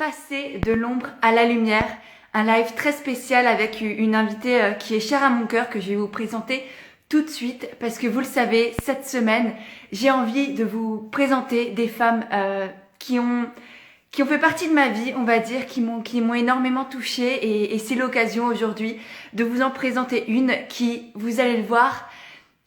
passer de l'ombre à la lumière, un live très spécial avec une invitée qui est chère à mon cœur, que je vais vous présenter tout de suite, parce que vous le savez, cette semaine, j'ai envie de vous présenter des femmes qui ont fait partie de ma vie, on va dire, qui m'ont énormément touchée, et c'est l'occasion aujourd'hui de vous en présenter une qui, vous allez le voir,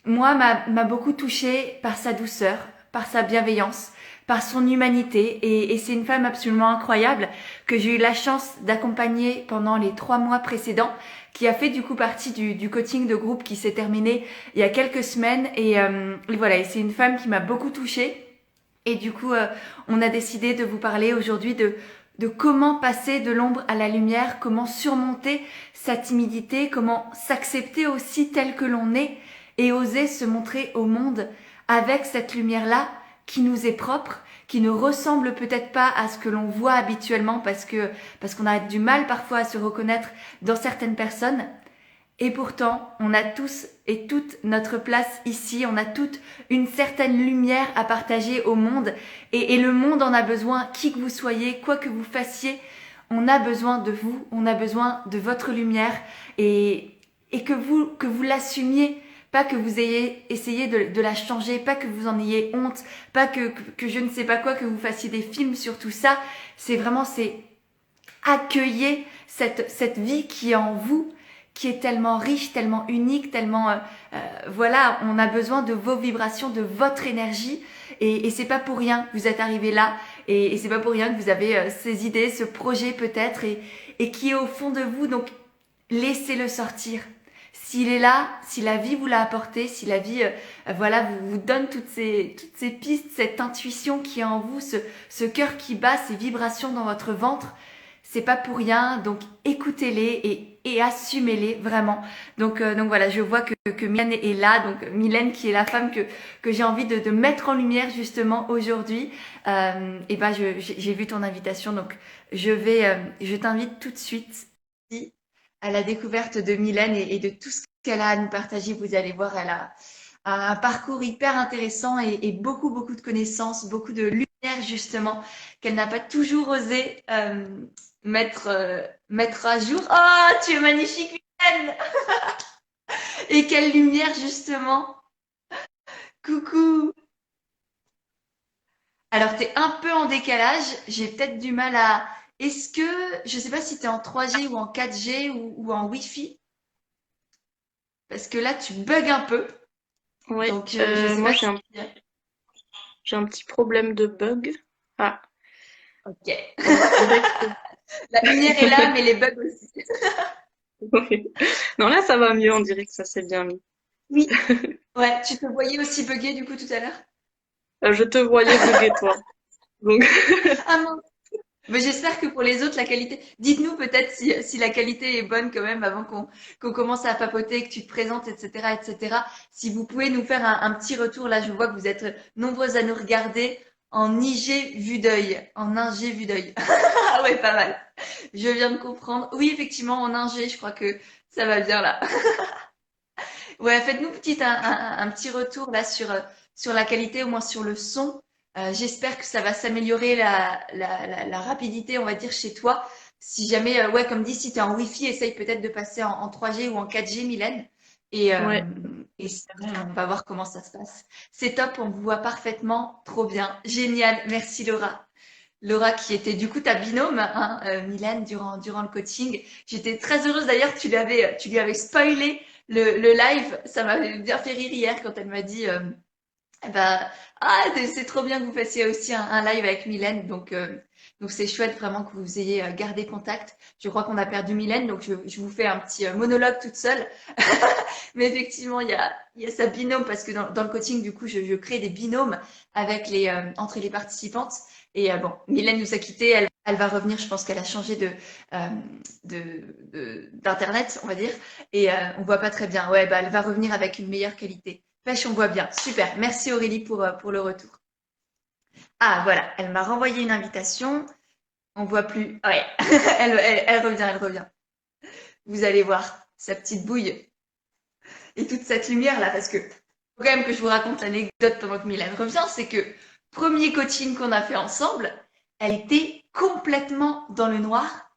moi, m'a beaucoup touchée par sa douceur, par sa bienveillance, par son humanité. Et c'est une femme absolument incroyable que j'ai eu la chance d'accompagner pendant les 3 mois précédents, qui a fait du coup partie du coaching de groupe qui s'est terminé il y a quelques semaines. Et voilà, et c'est une femme qui m'a beaucoup touchée. Et du coup, on a décidé de vous parler aujourd'hui de comment passer de l'ombre à la lumière, comment surmonter sa timidité, comment s'accepter aussi tel que l'on est et oser se montrer au monde avec cette lumière-là qui nous est propre, qui ne ressemble peut-être pas à ce que l'on voit habituellement parce qu'on a du mal parfois à se reconnaître dans certaines personnes. Et pourtant, on a tous et toute notre place ici, on a toute une certaine lumière à partager au monde et le monde en a besoin, qui que vous soyez, quoi que vous fassiez, on a besoin de vous, on a besoin de votre lumière et que vous l'assumiez, pas que vous ayez essayé de la changer, pas que vous en ayez honte, pas que je ne sais pas quoi, que vous fassiez des films sur tout ça. C'est vraiment, c'est accueillir cette vie qui est en vous, qui est tellement riche, tellement unique, tellement voilà, on a besoin de vos vibrations, de votre énergie, et c'est pas pour rien que vous êtes arrivé là, et c'est pas pour rien que vous avez ces idées, ce projet peut-être, et qui est au fond de vous. Donc laissez-le sortir. S'il est là, si la vie vous l'a apporté, si la vie voilà, vous donne toutes ces pistes, cette intuition qui est en vous, ce cœur qui bat, ces vibrations dans votre ventre, c'est pas pour rien. Donc écoutez-les et assumez-les vraiment. Donc voilà, je vois que Mylène est là. Donc Mylène qui est la femme que j'ai envie de mettre en lumière justement aujourd'hui. Et ben j'ai vu ton invitation, donc je t'invite tout de suite à la découverte de Mylène et de tout ce qu'elle a à nous partager. Vous allez voir, elle a un parcours hyper intéressant et beaucoup de connaissances, beaucoup de lumière justement qu'elle n'a pas toujours osé mettre à jour. Oh, tu es magnifique, Mylène! Et quelle lumière justement! Coucou! Alors, tu es un peu en décalage. J'ai peut-être du mal à... Est-ce que... Je sais pas si tu es en 3G ou en 4G ou en Wi-Fi. Parce que là, tu bugs un peu. Ouais, Donc, je sais moi pas si... j'ai un petit problème de bug. Ah, Ok. on dirait que La lumière est là, mais les bugs aussi. ouais. Non, là ça va mieux, on dirait que ça s'est bien mis. Oui. Ouais, tu te voyais aussi bugger du coup tout à l'heure? Je te voyais bugger toi. Donc Ah mince. Mais j'espère que pour les autres, la qualité. Dites-nous peut-être si la qualité est bonne quand même avant qu'on commence à papoter, que tu te présentes, etc., etc. Si vous pouvez nous faire un petit retour, là, je vois que vous êtes nombreuses à nous regarder en IG vue d'œil, en 1G vue d'œil. Ah ouais, pas mal. Je viens de comprendre. Oui, effectivement, en 1G, je crois que ça va bien là. Ouais, faites-nous un petit retour là sur la qualité, au moins sur le son. J'espère que ça va s'améliorer la rapidité, on va dire, chez toi. Si jamais, ouais, comme dit, si tu es en Wi-Fi, essaye peut-être de passer en 3G ou en 4G, Mylène. Et, euh, ouais. et sinon, on va voir comment ça se passe. C'est top, on vous voit parfaitement. Trop bien. Génial. Merci, Laura. Laura qui était du coup ta binôme, hein, Mylène, durant le coaching. J'étais très heureuse d'ailleurs, tu lui avais spoilé le live. Ça m'avait bien fait rire hier quand elle m'a dit eh ben, ah, c'est trop bien que vous fassiez aussi un live avec Mylène. Donc c'est chouette vraiment que vous ayez gardé contact. Je crois qu'on a perdu Mylène, donc je vous fais un petit monologue toute seule. Mais effectivement, il y a sa binôme parce que dans le coaching, du coup, je crée des binômes avec entre les participantes. Et bon, Mylène nous a quittés, elle va revenir. Je pense qu'elle a changé euh, d'internet, on va dire, et on voit pas très bien. Ouais, bah elle va revenir avec une meilleure qualité. Pêche, on voit bien. Super. Merci Aurélie pour le retour. Ah, voilà. Elle m'a renvoyé une invitation. On voit plus. Ouais. Elle revient, elle revient. Vous allez voir sa petite bouille et toute cette lumière là, parce que faut quand même que je vous raconte l'anecdote pendant que Mylène revient, c'est que premier coaching qu'on a fait ensemble, elle était complètement dans le noir.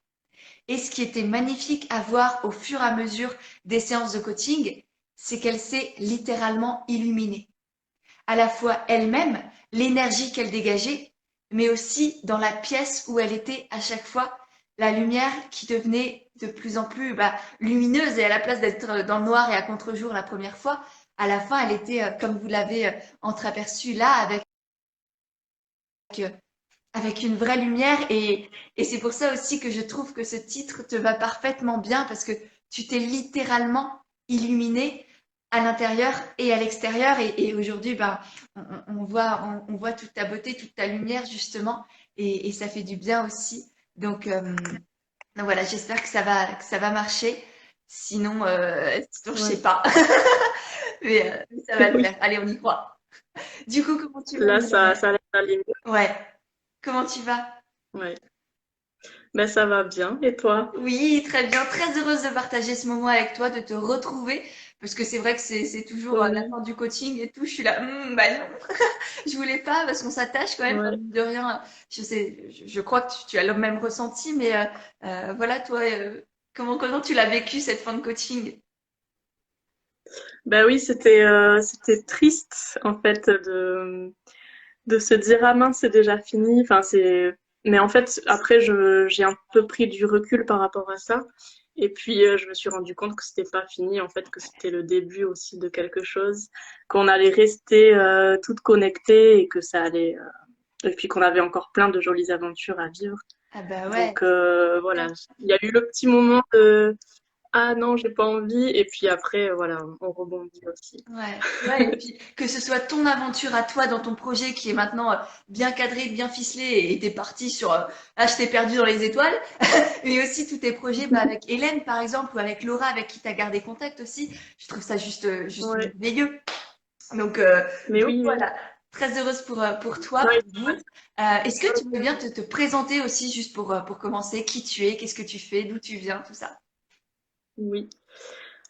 Et ce qui était magnifique à voir au fur et à mesure des séances de coaching, c'est qu'elle s'est littéralement illuminée. À la fois elle-même, l'énergie qu'elle dégageait, mais aussi dans la pièce où elle était à chaque fois, la lumière qui devenait de plus en plus lumineuse et à la place d'être dans le noir et à contre-jour la première fois, à la fin elle était, comme vous l'avez entreaperçu là, euh, avec une vraie lumière et c'est pour ça aussi que je trouve que ce titre te va parfaitement bien parce que tu t'es littéralement illuminé à l'intérieur et à l'extérieur et aujourd'hui on voit toute ta beauté, toute ta lumière justement et ça fait du bien aussi. Donc voilà, j'espère que ça va marcher. Sinon je sais Ouais. pas. Mais ça va le Oui. faire. Allez, on y croit. Du coup, comment tu vas, Là, Mylène? ça a l'air d'aller mieux. Ouais. Comment tu vas? Ouais. Ben, ça va bien. Et toi? Oui, très bien. Très heureuse de partager ce moment avec toi, de te retrouver. Parce que c'est vrai que c'est toujours la Oui. fin du coaching et tout. Je suis là, bah non, je voulais pas parce qu'on s'attache quand même. Enfin, Ouais. mine de rien, je sais, je crois que tu as le même ressenti, mais voilà, toi, comment tu l'as vécu cette fin de coaching? Ben oui, c'était triste en fait de se dire ah mince c'est déjà fini. Enfin c'est mais en fait après j'ai un peu pris du recul par rapport à ça et puis je me suis rendu compte que c'était pas fini en fait que c'était le début aussi de quelque chose qu'on allait rester toutes connectées et que ça allait et puis qu'on avait encore plein de jolies aventures à vivre. Ah bah ouais. Donc voilà, il y a eu le petit moment de ah non, j'ai pas envie et puis après voilà, on rebondit aussi. Ouais, ouais, et puis que ce soit ton aventure à toi dans ton projet qui est maintenant bien cadré, bien ficelé et t'es parti sur ah je t'ai perdu dans les étoiles, mais aussi tous tes projets avec Hélène par exemple ou avec Laura avec qui t'as gardé contact aussi, je trouve ça juste Ouais, merveilleux. Donc, mais oui, oui. voilà, très heureuse pour toi, Non, pour vous. Est-ce que tu peux bien te présenter aussi juste pour commencer, qui tu es, qu'est-ce que tu fais, d'où tu viens, tout ça? oui.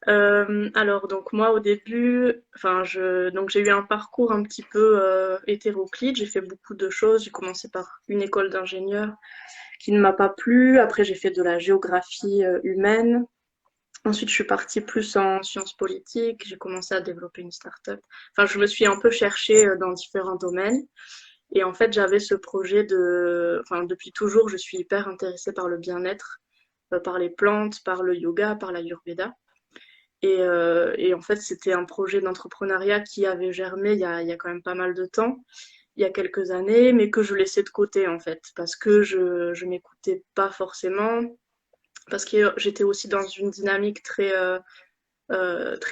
Alors donc moi au début, enfin je donc j'ai eu un parcours un petit peu hétéroclite. J'ai fait beaucoup de choses. J'ai commencé par une école d'ingénieur qui ne m'a pas plu. Après j'ai fait de la géographie humaine. Ensuite je suis partie plus en sciences politiques. J'ai commencé à développer une start-up. Enfin je me suis un peu cherchée dans différents domaines. Et en fait j'avais ce projet enfin depuis toujours je suis hyper intéressée par le bien-être, par les plantes, par le yoga, par l'ayurveda. Et en fait, c'était un projet d'entrepreneuriat qui avait germé il y a quand même pas mal de temps, il y a quelques années, mais que je laissais de côté en fait, parce que je m'écoutais pas forcément, parce que j'étais aussi dans une dynamique très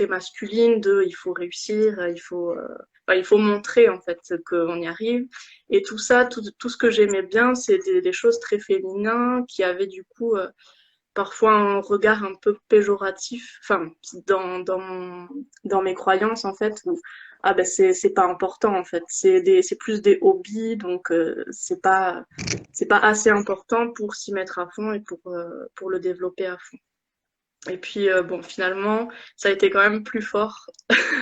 masculine de il faut réussir, enfin, il faut montrer en fait qu'on y arrive. Et tout ça, tout ce que j'aimais bien, c'est des choses très féminines qui avaient du coup parfois un regard un peu péjoratif, enfin, dans mes croyances, en fait, où, ah ben, c'est pas important, en fait. C'est plus des hobbies, donc, c'est pas assez important pour s'y mettre à fond et pour le développer à fond. Et puis, bon, finalement, ça a été quand même plus fort.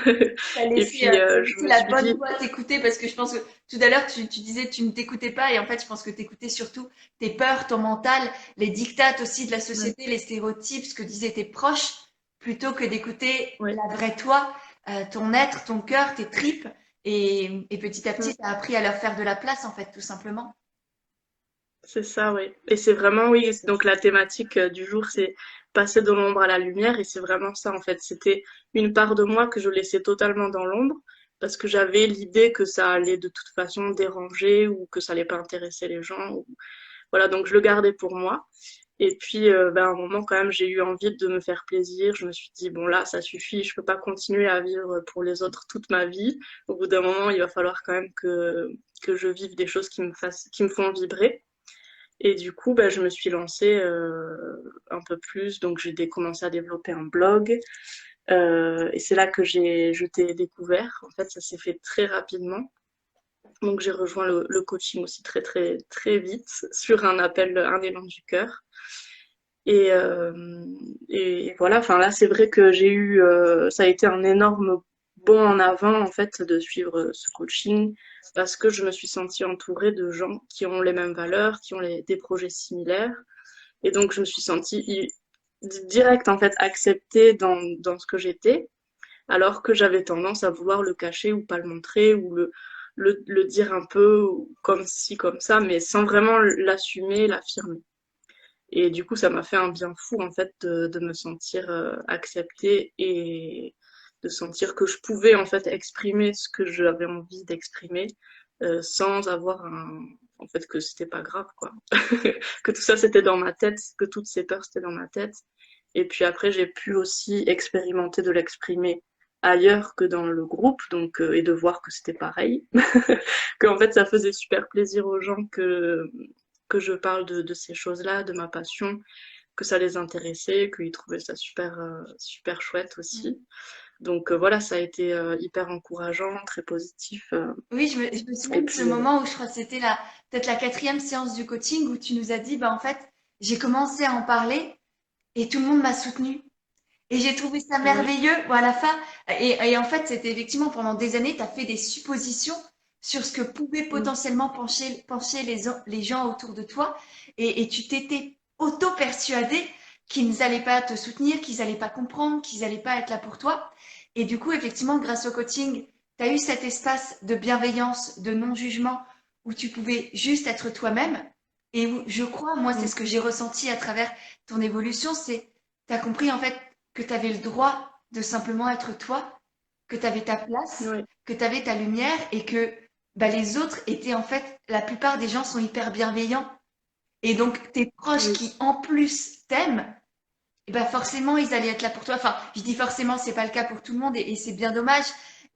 Et puis, T'as je laissé me la suis bonne dit, voix t'écouter parce que je pense que tout à l'heure tu disais que tu ne t'écoutais pas et en fait je pense que t'écoutais surtout tes peurs, ton mental, les dictates aussi de la ouais, société, les stéréotypes, ce que disaient tes proches, plutôt que d'écouter ouais, la vraie toi, ton être, ton cœur, tes tripes et petit à petit t'as appris à leur faire de la place en fait tout simplement. c'est ça, oui. Et c'est vraiment, oui, donc la thématique du jour, c'est passer de l'ombre à la lumière. Et c'est vraiment ça, en fait. C'était une part de moi que je laissais totalement dans l'ombre parce que j'avais l'idée que ça allait de toute façon déranger ou que ça allait pas intéresser les gens. Voilà, donc je le gardais pour moi. Et puis, ben, à un moment, quand même, j'ai eu envie de me faire plaisir. Je me suis dit, bon, là, ça suffit. Je peux pas continuer à vivre pour les autres toute ma vie. Au bout d'un moment, il va falloir quand même que je vive des choses qui me font vibrer. Et du coup, bah, je me suis lancée un peu plus. Donc, commencé à développer un blog. Et c'est là que je t'ai découvert. En fait, ça s'est fait très rapidement. Donc, j'ai rejoint le coaching aussi très, très, très vite sur un appel, un élan du cœur. Et, euh, et voilà, enfin là, c'est vrai que ça a été un énorme bon en avant en fait de suivre ce coaching parce que je me suis sentie entourée de gens qui ont les mêmes valeurs, qui ont des projets similaires. Et donc je me suis sentie direct en fait acceptée dans ce que j'étais, alors que j'avais tendance à vouloir le cacher ou pas le montrer ou le dire un peu comme ci, comme ça, mais sans vraiment l'assumer, l'affirmer. Et du coup, ça m'a fait un bien fou, en fait, de me sentir acceptée et de sentir que je pouvais, en fait, exprimer ce que j'avais envie d'exprimer sans avoir en fait, que c'était pas grave, quoi. Que tout ça, c'était dans ma tête, que toutes ces peurs, c'était dans ma tête. Et puis après, j'ai pu aussi expérimenter de l'exprimer ailleurs que dans le groupe, donc, et de voir que c'était pareil. Que, en fait, ça faisait super plaisir aux gens que je parle de ces choses-là, de ma passion, que ça les intéressait, qu'ils trouvaient ça super, super chouette aussi. Donc voilà, ça a été hyper encourageant, très positif. Oui, je me souviens Et de ce puis, moment où je crois que c'était peut-être la quatrième séance du coaching où tu nous as dit, bah en fait, j'ai commencé à en parler et tout le monde m'a soutenue. Et j'ai trouvé ça ouais, merveilleux. Bon, à la fin, et en fait, c'était effectivement pendant des années, tu as fait des suppositions sur ce que pouvaient mm, potentiellement pencher les gens autour de toi. Et tu t'étais auto-persuadé qu'ils n'allaient pas te soutenir, qu'ils n'allaient pas comprendre, qu'ils n'allaient pas être là pour toi. Et du coup, effectivement, grâce au coaching, tu as eu cet espace de bienveillance, de non-jugement, où tu pouvais juste être toi-même. Et où, je crois, moi, c'est mm, ce que j'ai ressenti à travers ton évolution, c'est tu as compris en fait que tu avais le droit de simplement être toi, que tu avais ta place, ouais, que tu avais ta lumière et que bah, les autres étaient en fait, la plupart des gens sont hyper bienveillants. Et donc tes proches oui, qui en plus t'aiment, et bah forcément ils allaient être là pour toi. Enfin, je dis forcément, c'est pas le cas pour tout le monde et c'est bien dommage.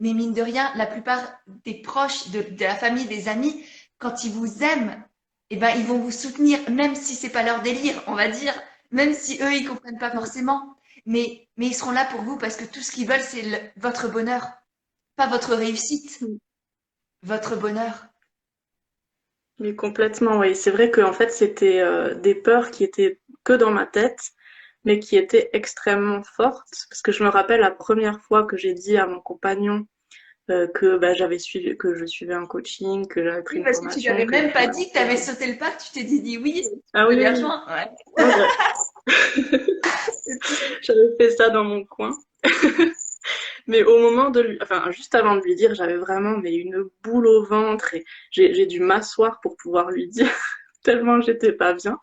Mais mine de rien, la plupart des proches, de la famille, des amis, quand ils vous aiment, et ben ils vont vous soutenir, même si c'est pas leur délire, on va dire, même si eux ils comprennent pas mm, forcément, mais ils seront là pour vous parce que tout ce qu'ils veulent c'est votre bonheur, pas votre réussite, mm. votre bonheur. Mais complètement, oui. C'est vrai qu'en fait, c'était des peurs qui étaient que dans ma tête, mais qui étaient extrêmement fortes. Parce que je me rappelle la première fois que j'ai dit à mon compagnon que bah, que je suivais un coaching, que j'avais pris Oui, une parce que tu lui formation, avais que même j'étais pas dit que tu lancée. avais sauté le pas, que tu t'es dit oui, Ah je oui, les oui, oui. rejoins. Ouais. Non, j'avais fait ça dans mon coin. Mais au moment de lui, enfin, juste avant de lui dire, j'avais vraiment mais une boule au ventre et j'ai dû m'asseoir pour pouvoir lui dire tellement j'étais pas bien.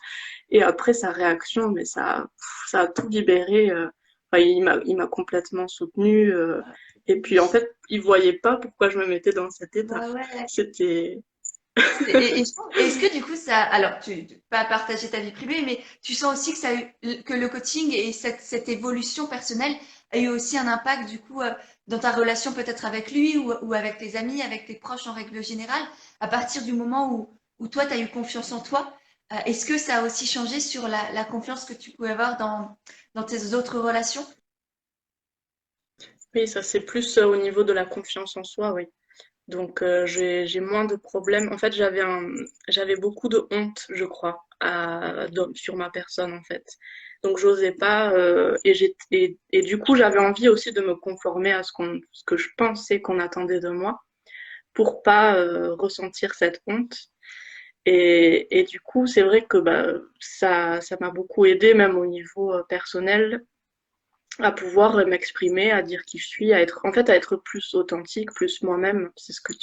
Et après sa réaction, mais ça a tout libéré. Enfin, il m'a complètement soutenue. Et puis en fait, il voyait pas pourquoi je me mettais dans cet état. Bah ouais. C'était, Et est-ce que du coup ça, alors tu pas partager ta vie privée, mais tu sens aussi que ça a eu, que le coaching et cette évolution personnelle a eu aussi un impact du coup dans ta relation peut-être avec lui ou avec tes amis, avec tes proches en règle générale, à partir du moment où toi tu as eu confiance en toi, est-ce que ça a aussi changé sur la confiance que tu pouvais avoir dans tes autres relations? oui, ça c'est plus au niveau de la confiance en soi, oui. Donc j'ai moins de problèmes. En fait, j'avais beaucoup de honte, je crois, sur ma personne en fait. Donc j'osais pas et du coup j'avais envie aussi de me conformer à ce que je pensais qu'on attendait de moi pour pas ressentir cette honte. Et du coup, c'est vrai que bah, ça m'a beaucoup aidé, même au niveau personnel, à pouvoir m'exprimer, à dire qui je suis, en fait, à être plus authentique, plus moi-même. C'est ce que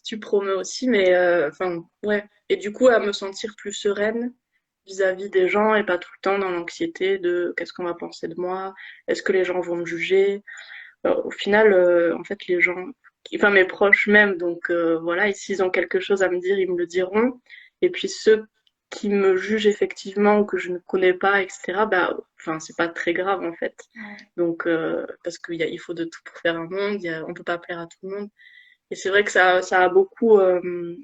tu promets aussi, mais enfin, ouais. Et du coup, à me sentir plus sereine vis-à-vis des gens et pas tout le temps dans l'anxiété de qu'est-ce qu'on va penser de moi, est-ce que les gens vont me juger. Au final, en fait, les gens, enfin mes proches même, donc voilà, et s'ils ont quelque chose à me dire, ils me le diront. Et puis ceux qui me jugent effectivement ou que je ne connais pas, etc., bah, enfin, c'est pas très grave en fait. Ouais. Donc, parce il faut de tout pour faire un monde, on peut pas plaire à tout le monde. Et c'est vrai que ça a beaucoup, euh,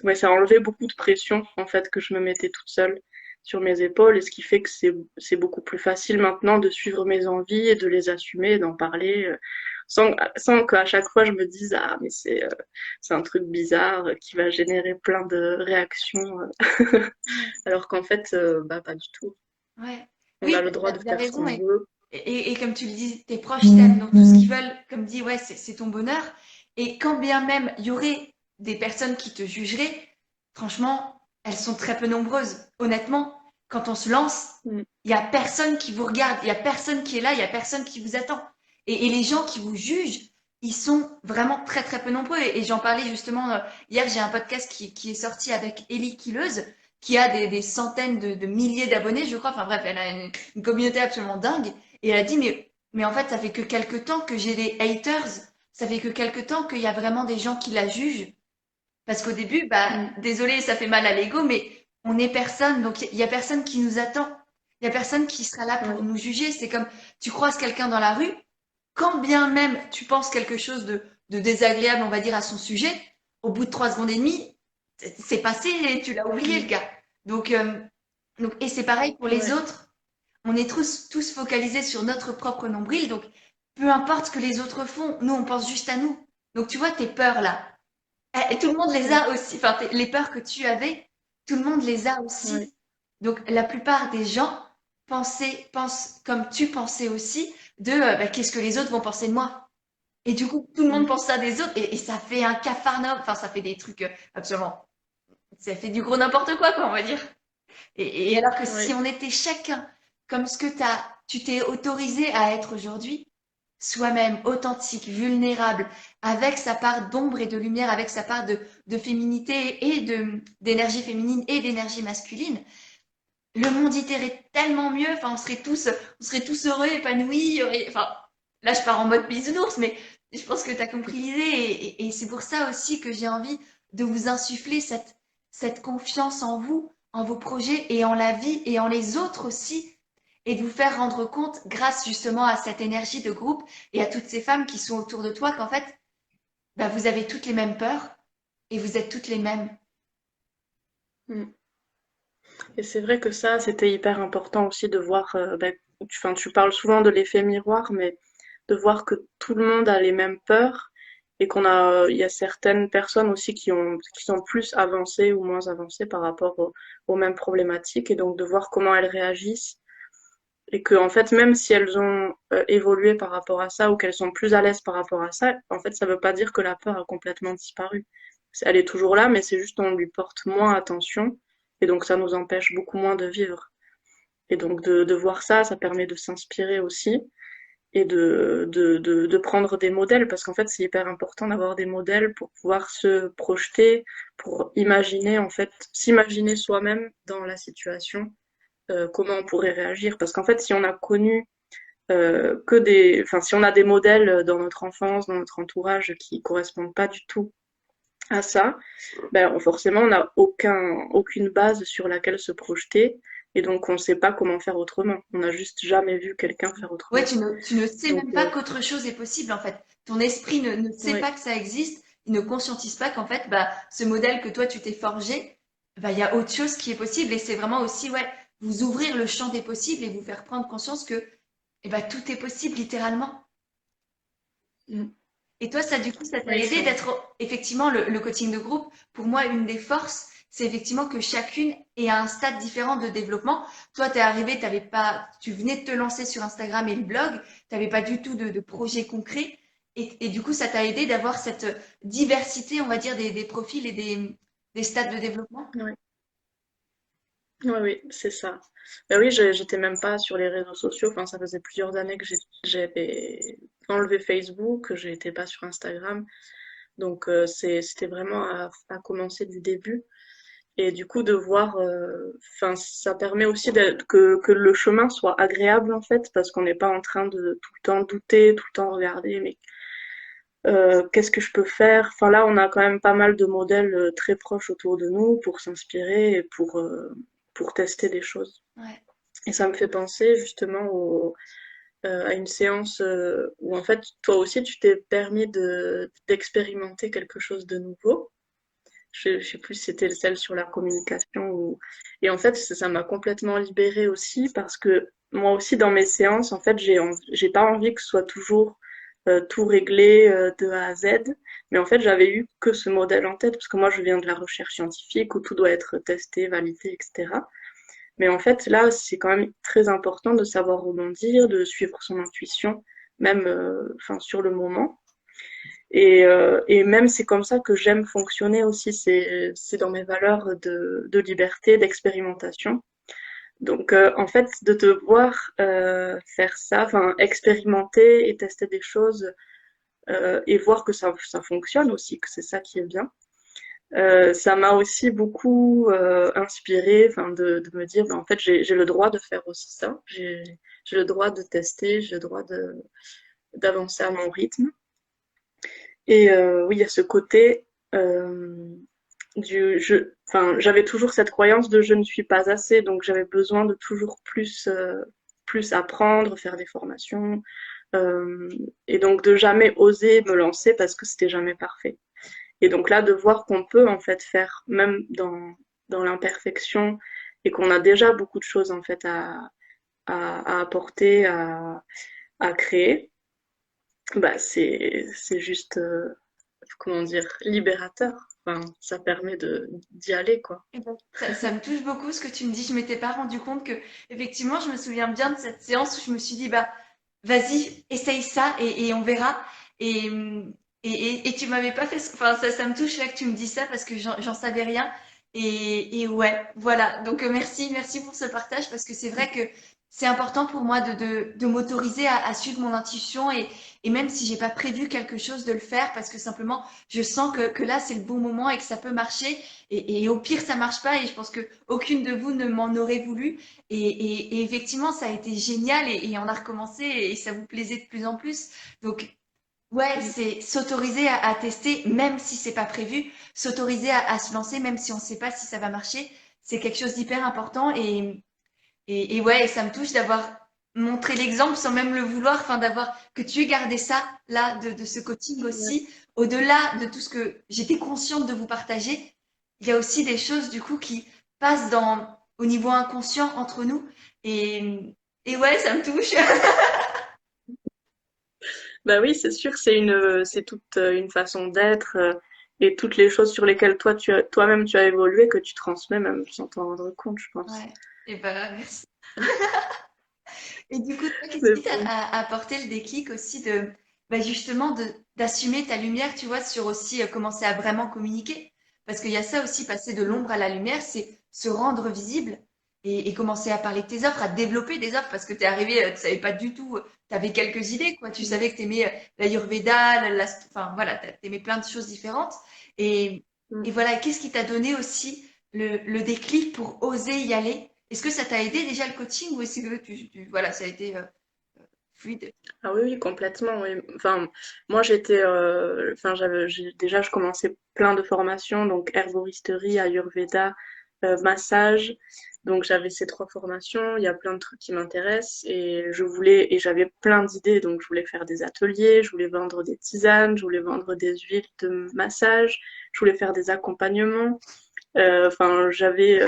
ouais, ça a enlevé beaucoup de pression en fait que je me mettais toute seule sur mes épaules et ce qui fait que c'est beaucoup plus facile maintenant de suivre mes envies et de les assumer, d'en parler sans qu'à chaque fois je me dise ah mais c'est un truc bizarre qui va générer plein de réactions alors qu'en fait bah pas du tout. Ouais. On a Oui, le droit de t'as faire ce raison. qu'on veut. et comme tu le dis, tes proches t'aiment, donc tout ce qu'ils veulent, comme dit, ouais, c'est ton bonheur. Et quand bien même il y aurait des personnes qui te jugeraient, franchement, elles sont très peu nombreuses. Honnêtement, quand on se lance, Mm. il y a personne qui vous regarde, il y a personne qui est là, il y a personne qui vous attend. Et les gens qui vous jugent, ils sont vraiment très très peu nombreux. Et j'en parlais justement hier, j'ai un podcast qui est sorti avec Ellie Killeuse, qui a des centaines de milliers d'abonnés, je crois. Enfin bref, elle a une communauté absolument dingue. Et elle a dit, mais en fait, ça fait que quelques temps que j'ai des haters. Ça fait que quelques temps qu'il y a vraiment des gens qui la jugent. Parce qu'au début, bah, Mm. désolé, ça fait mal à l'ego, mais on est personne. Donc, il y a personne qui nous attend. Il y a personne qui sera là pour Ouais. nous juger. C'est comme, tu croises quelqu'un dans la rue, quand bien même tu penses quelque chose de désagréable, on va dire, à son sujet, au bout de 3 secondes et demie, c'est passé et tu l'as oublié, le Mm. gars. Donc, et c'est pareil pour les Ouais. autres. On est tous focalisés sur notre propre nombril, donc peu importe ce que les autres font, nous on pense juste à nous. Donc tu vois tes peurs là, et tout le monde les Mm. a aussi. Enfin, les peurs que tu avais, tout le monde les a Ouais. aussi. Donc la plupart des gens pensent comme tu pensais aussi de bah, qu'est-ce que les autres vont penser de moi. Et du coup, tout le monde Mm. pense ça des autres et ça fait un capharnaüm. Enfin, ça fait des trucs absolument. Ça fait du gros n'importe quoi, on va dire. Et alors que si Ouais. on était chacun comme ce que tu t'es autorisé à être aujourd'hui, soi-même, authentique, vulnérable, avec sa part d'ombre et de lumière, avec sa part de féminité et d'énergie féminine et d'énergie masculine, le monde irait tellement mieux. Enfin, on serait tous heureux, épanouis. Enfin, là, je pars en mode bisounours, mais je pense que tu as compris l'idée. Et c'est pour ça aussi que j'ai envie de vous insuffler cette confiance en vous, en vos projets et en la vie et en les autres aussi. Et de vous faire rendre compte, grâce justement à cette énergie de groupe et à toutes ces femmes qui sont autour de toi, qu'en fait, bah, vous avez toutes les mêmes peurs et vous êtes toutes les mêmes. Mm. Et c'est vrai que ça, c'était hyper important aussi de voir, tu parles souvent de l'effet miroir, mais de voir que tout le monde a les mêmes peurs et il y a certaines personnes aussi qui sont plus avancées ou moins avancées par rapport aux mêmes problématiques et donc de voir comment elles réagissent et que, en fait, même si elles ont évolué par rapport à ça ou qu'elles sont plus à l'aise par rapport à ça, en fait, ça veut pas dire que la peur a complètement disparu. Elle est toujours là, mais c'est juste on lui porte moins attention et donc ça nous empêche beaucoup moins de vivre. Et donc de voir ça, ça permet de s'inspirer aussi et de prendre des modèles parce qu'en fait c'est hyper important d'avoir des modèles pour pouvoir se projeter, pour imaginer en fait, s'imaginer soi-même dans la situation, comment on pourrait réagir. Parce qu'en fait si on a connu si on a des modèles dans notre enfance, dans notre entourage qui correspondent pas du tout à ça, ben, forcément, on n'a aucune base sur laquelle se projeter. Et donc, on ne sait pas comment faire autrement. On n'a juste jamais vu quelqu'un faire Ouais, autrement. tu ne sais Donc, même pas qu'autre chose est possible en fait. Ton esprit ne sait ouais, pas que ça existe, il ne conscientise pas qu'en fait, bah, ce modèle que toi tu t'es forgé, bah, il y a autre chose qui est possible et c'est vraiment aussi, ouais, vous ouvrir le champ des possibles et vous faire prendre conscience que, eh bah, tout est possible littéralement. mm, Et toi, ça, du coup, ça t'a oui, aidé d'être effectivement le coaching de groupe. Pour moi, une des forces, c'est effectivement que chacune est à un stade différent de développement. Toi, t'es arrivé, t'avais pas, tu venais de te lancer sur Instagram et le blog, t'avais pas du tout de projet concret. Et du coup, ça t'a aidé d'avoir cette diversité, on va dire, des profils et des stades de développement. ouais. Oui, oui, c'est ça. Ben oui, j'étais même pas sur les réseaux sociaux. Enfin, ça faisait plusieurs années que j'avais enlevé Facebook, que j'étais pas sur Instagram. Donc, c'était vraiment à commencer du début. Et du coup, de voir, enfin, ça permet aussi que le chemin soit agréable en fait, parce qu'on n'est pas en train de tout le temps douter, tout le temps regarder, mais qu'est-ce que je peux faire? Enfin là, on a quand même pas mal de modèles très proches autour de nous pour s'inspirer et pour tester des choses. Ouais. Et ça me fait penser justement à une séance où en fait, toi aussi, tu t'es permis d'expérimenter quelque chose de nouveau. Je sais plus si c'était celle sur la communication ou... Et en fait, ça m'a complètement libérée aussi parce que moi aussi, dans mes séances, en fait, j'ai pas envie que ce soit toujours tout réglé de A à Z. Mais en fait, j'avais eu que ce modèle en tête parce que moi, je viens de la recherche scientifique où tout doit être testé, validé, etc. Mais en fait, là, c'est quand même très important de savoir rebondir, de suivre son intuition, même enfin, sur le moment. Et même c'est comme ça que j'aime fonctionner aussi, c'est dans mes valeurs de liberté, d'expérimentation. Donc en fait, de te voir faire ça, enfin expérimenter et tester des choses et voir que ça fonctionne aussi, que c'est ça qui est bien. Ça m'a aussi beaucoup inspiré, enfin de me dire, ben, en fait, j'ai le droit de faire aussi ça. J'ai le droit de tester, j'ai le droit d'avancer à mon rythme. Et oui, il y a ce côté euh, enfin, j'avais toujours cette croyance de je ne suis pas assez, donc j'avais besoin de toujours plus apprendre, faire des formations, euh, et donc de jamais oser me lancer parce que c'était jamais parfait. Et donc là, de voir qu'on peut en fait faire, même dans l'imperfection, et qu'on a déjà beaucoup de choses en fait à apporter, à créer, bah c'est juste comment dire, libérateur. Enfin, ça permet d'y aller, quoi. Eh ben, ça me touche beaucoup ce que tu me dis. Je m'étais pas rendu compte que, effectivement, je me souviens bien de cette séance où je me suis dit, bah, vas-y, essaye ça et on verra. Et, et tu m'avais pas fait, enfin, ça me touche là que tu me dis ça parce que j'en savais rien. Et ouais, voilà. Donc, merci pour ce partage parce que c'est vrai que c'est important pour moi de m'autoriser à suivre mon intuition et même si j'ai pas prévu quelque chose de le faire parce que simplement je sens que là c'est le bon moment et que ça peut marcher. Et au pire, ça marche pas. Et je pense que aucune de vous ne m'en aurait voulu. Et effectivement, ça a été génial. Et on a recommencé et ça vous plaisait de plus en plus. Donc, ouais, c'est s'autoriser à tester, même si c'est pas prévu. S'autoriser à se lancer, même si on sait pas si ça va marcher. C'est quelque chose d'hyper important. Et ouais, et ça me touche d'avoir montré l'exemple sans même le vouloir. Enfin, d'avoir que tu aies gardé ça, là, de ce coaching Ouais. aussi. Au-delà de tout ce que j'étais consciente de vous partager, il y a aussi des choses du coup qui passent au niveau inconscient entre nous. Et ouais, ça me touche. Bah oui, c'est sûr, c'est toute une façon d'être et toutes les choses sur lesquelles toi-même tu as évolué que tu transmets même sans t'en rendre compte, je pense. Ouais, et ben merci. Et du coup, toi, qu'est-ce Mais qui t'a bon. apporté le déclic aussi bah justement, d'assumer ta lumière, tu vois, sur aussi commencer à vraiment communiquer? Parce qu'il y a ça aussi, passer de l'ombre à la lumière, c'est se rendre visible et commencer à parler de tes offres, à développer des offres, parce que tu es arrivé, tu savais pas du tout, tu avais quelques idées, quoi. Tu savais que tu aimais l'Ayurveda, enfin voilà, tu aimais plein de choses différentes. Et, Mm. et voilà, qu'est-ce qui t'a donné aussi le déclic pour oser y aller? Est-ce que ça t'a aidé déjà le coaching ou est-ce que voilà, ça a été fluide? Ah oui, oui, complètement, oui. Enfin, moi enfin déjà je commençais plein de formations, donc herboristerie, Ayurveda, massage. Donc j'avais ces trois formations, il y a plein de trucs qui m'intéressent et j'avais plein d'idées. Donc je voulais faire des ateliers, je voulais vendre des tisanes, je voulais vendre des huiles de massage, je voulais faire des accompagnements. Enfin, j'avais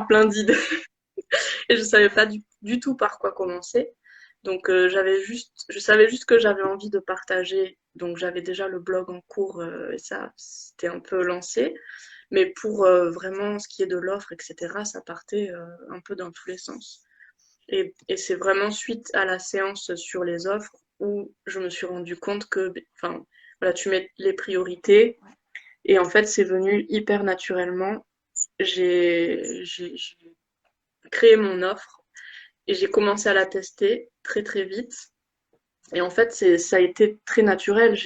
plein d'idées et je savais pas du tout par quoi commencer. Donc je savais juste que j'avais envie de partager. Donc j'avais déjà le blog en cours et ça, c'était un peu lancé. Mais pour vraiment ce qui est de l'offre, etc., ça partait un peu dans tous les sens. Et c'est vraiment suite à la séance sur les offres où je me suis rendu compte que, enfin, voilà, tu mets les priorités Ouais. et en fait, c'est venu hyper naturellement. J'ai créé mon offre et j'ai commencé à la tester très vite. Et en fait, ça a été très naturel.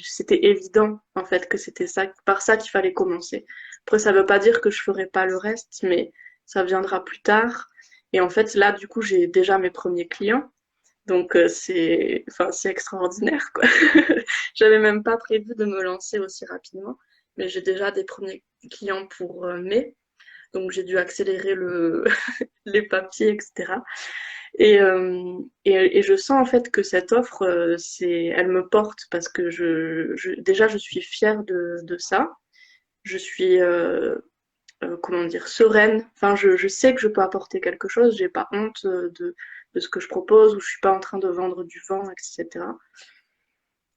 C'était évident, en fait, que c'était ça, par ça qu'il fallait commencer. Après, ça veut pas dire que je ferai pas le reste, mais ça viendra plus tard. Et en fait, là, du coup, j'ai déjà mes premiers clients. Donc, enfin, c'est extraordinaire, quoi. J'avais même pas prévu de me lancer aussi rapidement, mais j'ai déjà des premiers clients pour mai. Donc, j'ai dû accélérer les papiers, etc. Et je sens en fait que cette offre, elle me porte parce que déjà je suis fière de ça. Je suis, comment dire, sereine. Enfin, je sais que je peux apporter quelque chose. J'ai pas honte de ce que je propose ou je suis pas en train de vendre du vent, etc.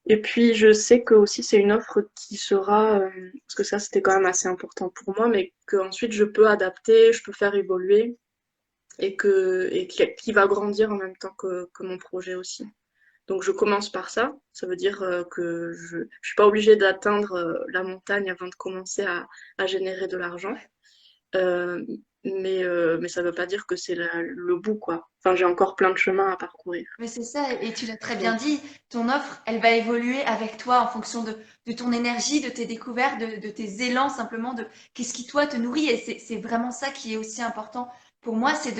Et puis je sais que aussi c'est une offre qui sera, parce que ça c'était quand même assez important pour moi, mais que ensuite je peux adapter, je peux faire évoluer qui va grandir en même temps que mon projet aussi. Donc je commence par ça. Ça veut dire que je suis pas obligée d'atteindre la montagne avant de commencer à générer de l'argent. Ouais. Euh, mais ça veut pas dire que c'est le bout, quoi. Enfin, j'ai encore plein de chemin à parcourir. Mais c'est ça, et tu l'as très bien Donc, dit, ton offre, elle va évoluer avec toi en fonction de ton énergie, de tes découvertes, de tes élans, simplement de qu'est-ce qui toi te nourrit. Et c'est vraiment ça qui est aussi important pour moi, c'est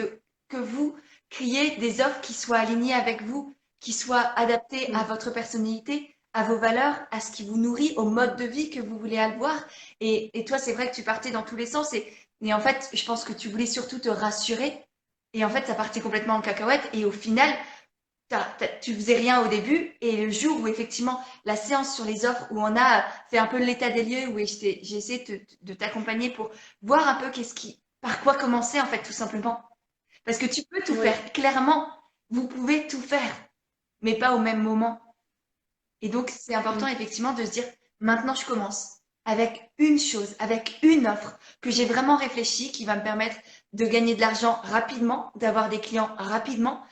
que vous créiez des offres qui soient alignées avec vous, qui soient adaptées à mm, votre personnalité, à vos valeurs, à ce qui vous nourrit, au mode de vie que vous voulez avoir. Et toi, c'est vrai que tu partais dans tous les sens, et en fait, je pense que tu voulais surtout te rassurer. Et en fait, ça partait complètement en cacahuète. Et au final, tu faisais rien au début et le jour où effectivement la séance sur les offres où on a fait un peu l'état des lieux où j'ai essayé de t'accompagner pour voir un peu par quoi commencer en fait tout simplement parce que tu peux tout oui, faire clairement vous pouvez tout faire mais pas au même moment et donc c'est important mm, effectivement de se dire maintenant je commence avec une chose avec une offre que j'ai vraiment réfléchi qui va me permettre de gagner de l'argent rapidement d'avoir des clients rapidement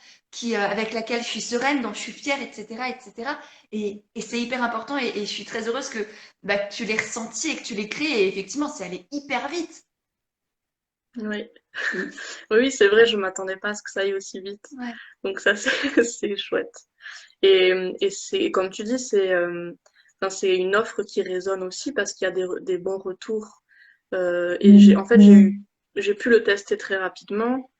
avec laquelle je suis sereine, dont je suis fière, etc., etc. Et c'est hyper important et je suis très heureuse que tu l'aies ressenti et que tu l'aies créé. Et effectivement, c'est allé hyper vite. oui. Oui, c'est vrai, je m'attendais pas à ce que ça aille aussi vite. Ouais. Donc ça, c'est c'est chouette. Et c'est, comme tu dis, enfin, c'est une offre qui résonne aussi parce qu'il y a des bons retours. Et en fait, j'ai pu le tester très rapidement.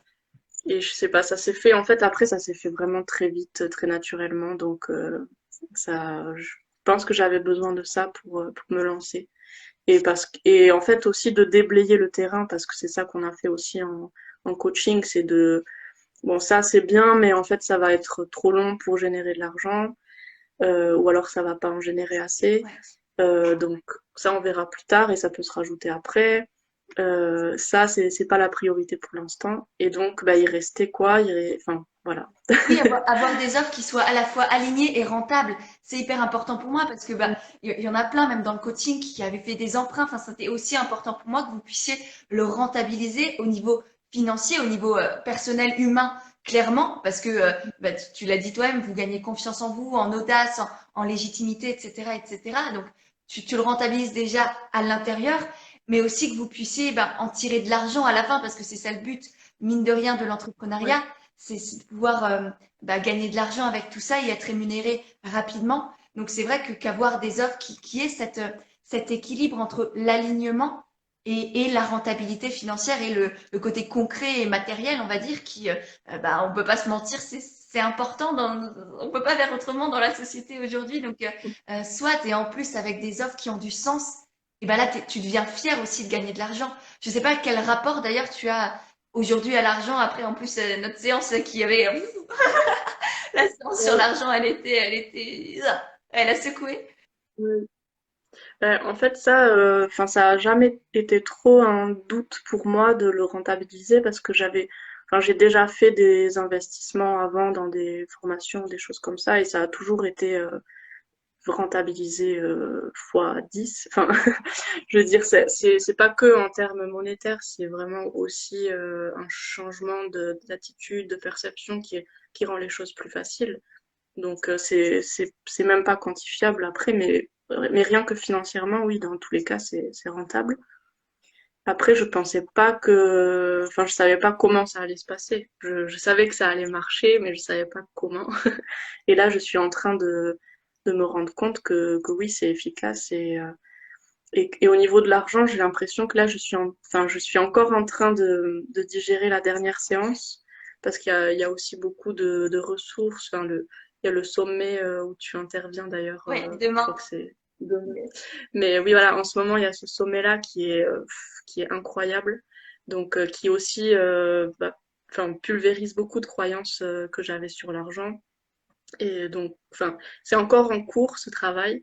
Et je sais pas, ça s'est fait, en fait, après, ça s'est fait vraiment très vite, très naturellement. Donc, je pense que j'avais besoin de ça pour me lancer. Et en fait, aussi de déblayer le terrain parce que c'est ça qu'on a fait aussi en coaching, c'est bon, ça c'est bien, mais en fait, ça va être trop long pour générer de l'argent, ou alors ça va pas en générer assez. Ouais. Donc ça, on verra plus tard et ça peut se rajouter après. Ça, c'est pas la priorité pour l'instant. Et donc, bah, il restait quoi? Enfin, voilà. Oui, avoir des offres qui soient à la fois alignées et rentables, c'est hyper important pour moi parce que il y en a plein, même dans le coaching, qui avaient fait des emprunts. Enfin, c'était aussi important pour moi que vous puissiez le rentabiliser au niveau financier, au niveau personnel, humain, clairement, parce que tu l'as dit toi-même, vous gagnez confiance en vous, en audace, en légitimité, etc., etc. Donc, tu le rentabilises déjà à l'intérieur, mais aussi que vous puissiez en tirer de l'argent à la fin, parce que c'est ça le but, mine de rien, de Oui, l'entrepreneuriat c'est de pouvoir gagner de l'argent avec tout ça et être rémunéré rapidement. Donc c'est vrai que qu'avoir des offres qui aient cet équilibre entre l'alignement et la rentabilité financière et le côté concret et matériel, on va dire, on peut pas se mentir, c'est important. On peut pas faire autrement dans la société aujourd'hui. Donc soit et en plus avec des offres qui ont du sens. Et ben là, tu deviens fier aussi de gagner de l'argent. Je sais pas quel rapport d'ailleurs tu as aujourd'hui à l'argent. Après, en plus, notre séance qui avait la séance sur oui, l'argent, elle a secoué. oui. En fait, ça, enfin, ça a jamais été trop un doute pour moi de le rentabiliser parce que enfin, j'ai déjà fait des investissements avant dans des formations, des choses comme ça, et ça a toujours été rentabilisé fois 10. Enfin, je veux dire, c'est pas que en termes monétaires, c'est vraiment aussi un changement d'attitude, de perception qui rend les choses plus faciles. Donc c'est même pas quantifiable après, mais rien que financièrement, oui, dans tous les cas, c'est rentable. Après, je pensais pas enfin, je savais pas comment ça allait se passer. Je savais que ça allait marcher, mais je savais pas comment. Et là, je suis en train de me rendre compte que oui, c'est efficace. Et au niveau de l'argent, j'ai l'impression que là, enfin, je suis encore en train de digérer la dernière séance parce il y a aussi beaucoup de ressources. Enfin, il y a le sommet où tu interviens d'ailleurs. Ouais, Je crois demain. que c'est demain. Mais oui, voilà, en ce moment, il y a ce sommet-là qui est incroyable. Donc, qui aussi enfin, pulvérise beaucoup de croyances que j'avais sur l'argent. Et donc, enfin, c'est encore en cours ce travail,